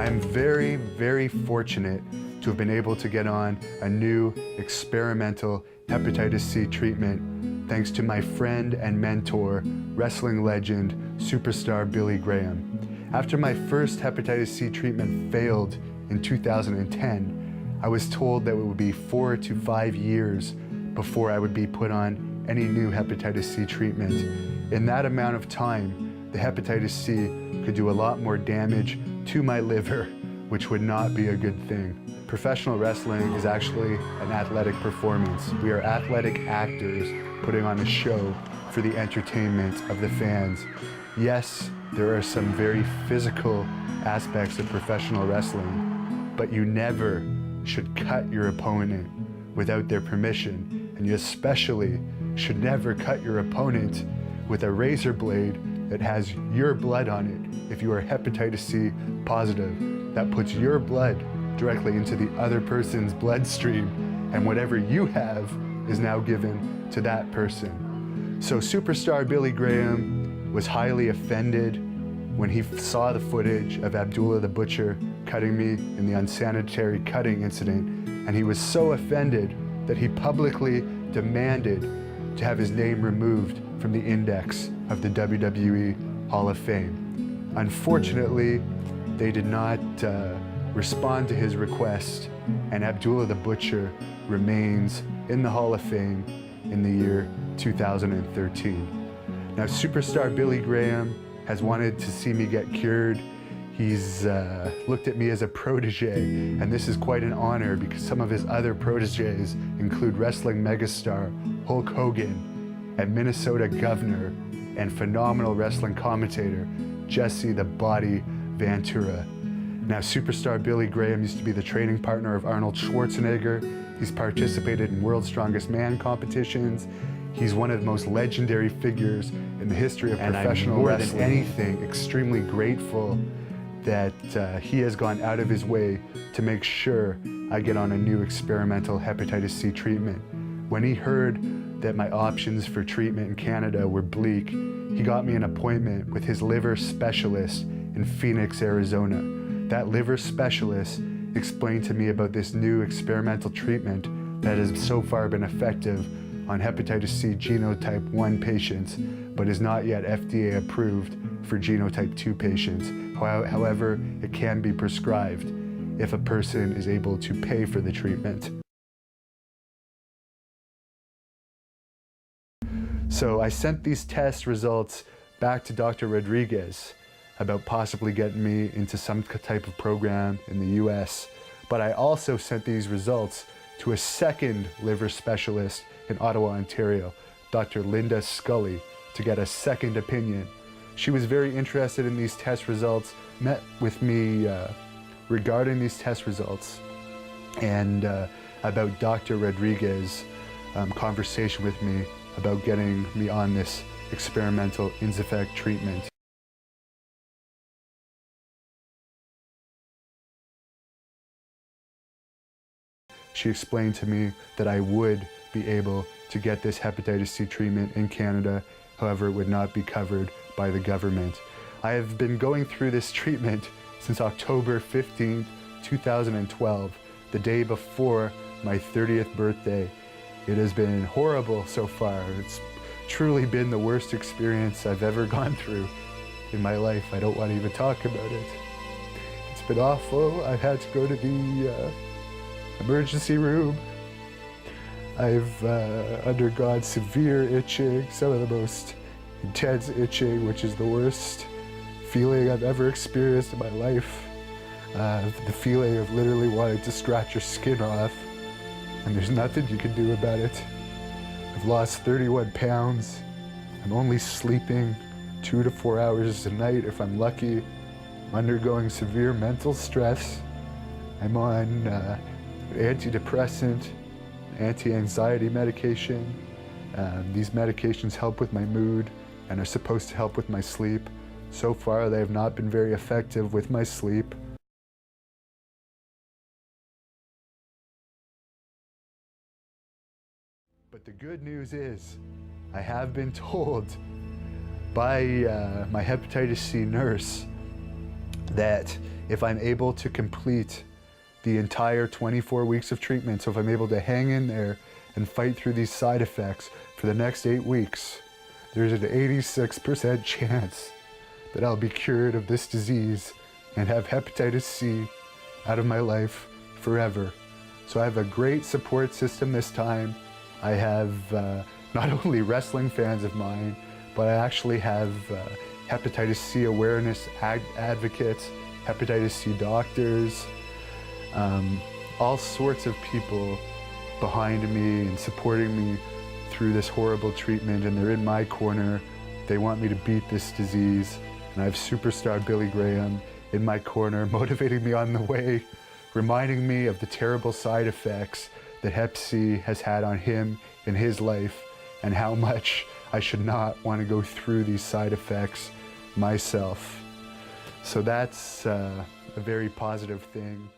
I'm very, very fortunate to have been able to get on a new experimental hepatitis C treatment thanks to my friend and mentor, wrestling legend, superstar Billy Graham. After my first hepatitis C treatment failed in 2010, I was told that it would be 4 to 5 years before I would be put on any new hepatitis C treatment. In that amount of time, the hepatitis C could do a lot more damage to my liver, which would not be a good thing. Professional wrestling is actually an athletic performance. We are athletic actors putting on a show for the entertainment of the fans. Yes, there are some very physical aspects of professional wrestling, but you never should cut your opponent without their permission, and you especially should never cut your opponent with a razor blade that has your blood on it. If you are hepatitis C positive, that puts your blood directly into the other person's bloodstream, and whatever you have is now given to that person. So superstar Billy Graham was highly offended when he saw the footage of Abdullah the Butcher cutting me in the unsanitary cutting incident, and he was so offended that he publicly demanded to have his name removed from the index of the WWE Hall of Fame. Unfortunately, they did not respond to his request, and Abdullah the Butcher remains in the Hall of Fame in the year 2013. Now, superstar Billy Graham has wanted to see me get cured. He's looked at me as a protege, and this is quite an honor because some of his other proteges include wrestling megastar Hulk Hogan and Minnesota governor and phenomenal wrestling commentator Jesse the Body Ventura. Now, superstar Billy Graham used to be the training partner of Arnold Schwarzenegger. He's participated in World's Strongest Man competitions. He's one of the most legendary figures in the history of professional wrestling. More than anything, extremely grateful that he has gone out of his way to make sure I get on a new experimental hepatitis C treatment. When he heard that my options for treatment in Canada were bleak, he got me an appointment with his liver specialist in Phoenix, Arizona. That liver specialist explained to me about this new experimental treatment that has so far been effective on hepatitis C genotype 1 patients, but is not yet FDA approved for genotype 2 patients. However, it can be prescribed if a person is able to pay for the treatment. So I sent these test results back to Dr. Rodriguez about possibly getting me into some type of program in the US. But I also sent these results to a second liver specialist in Ottawa, Ontario, Dr. Linda Scully, to get a second opinion. She was very interested in these test results, met with me regarding these test results and about Dr. Rodriguez's conversation with me about getting me on this experimental Incivek treatment. She explained to me that I would be able to get this hepatitis C treatment in Canada, however, it would not be covered by the government. I have been going through this treatment since October 15th, 2012, the day before my 30th birthday. It has been horrible so far. It's truly been the worst experience I've ever gone through in my life. I don't want to even talk about it. It's been awful. I've had to go to the emergency room. I've undergone severe itching, some of the most intense itching, which is the worst feeling I've ever experienced in my life. The feeling of literally wanting to scratch your skin off, and there's nothing you can do about it. I've lost 31 pounds. I'm only sleeping 2 to 4 hours a night if I'm lucky. I'm undergoing severe mental stress. I'm on antidepressant, anti-anxiety medication. These medications help with my mood and are supposed to help with my sleep. So far, they have not been very effective with my sleep. But the good news is, I have been told by my hepatitis C nurse that if I'm able to complete the entire 24 weeks of treatment, so if I'm able to hang in there and fight through these side effects for the next 8 weeks, there's an 86% chance that I'll be cured of this disease and have hepatitis C out of my life forever. So I have a great support system this time. I have not only wrestling fans of mine, but I actually have hepatitis C awareness advocates, hepatitis C doctors, all sorts of people behind me and supporting me through this horrible treatment, and they're in my corner. They want me to beat this disease, and I have superstar Billy Graham in my corner, motivating me on the way, reminding me of the terrible side effects that Hep C has had on him in his life, and how much I should not want to go through these side effects myself. So that's a very positive thing.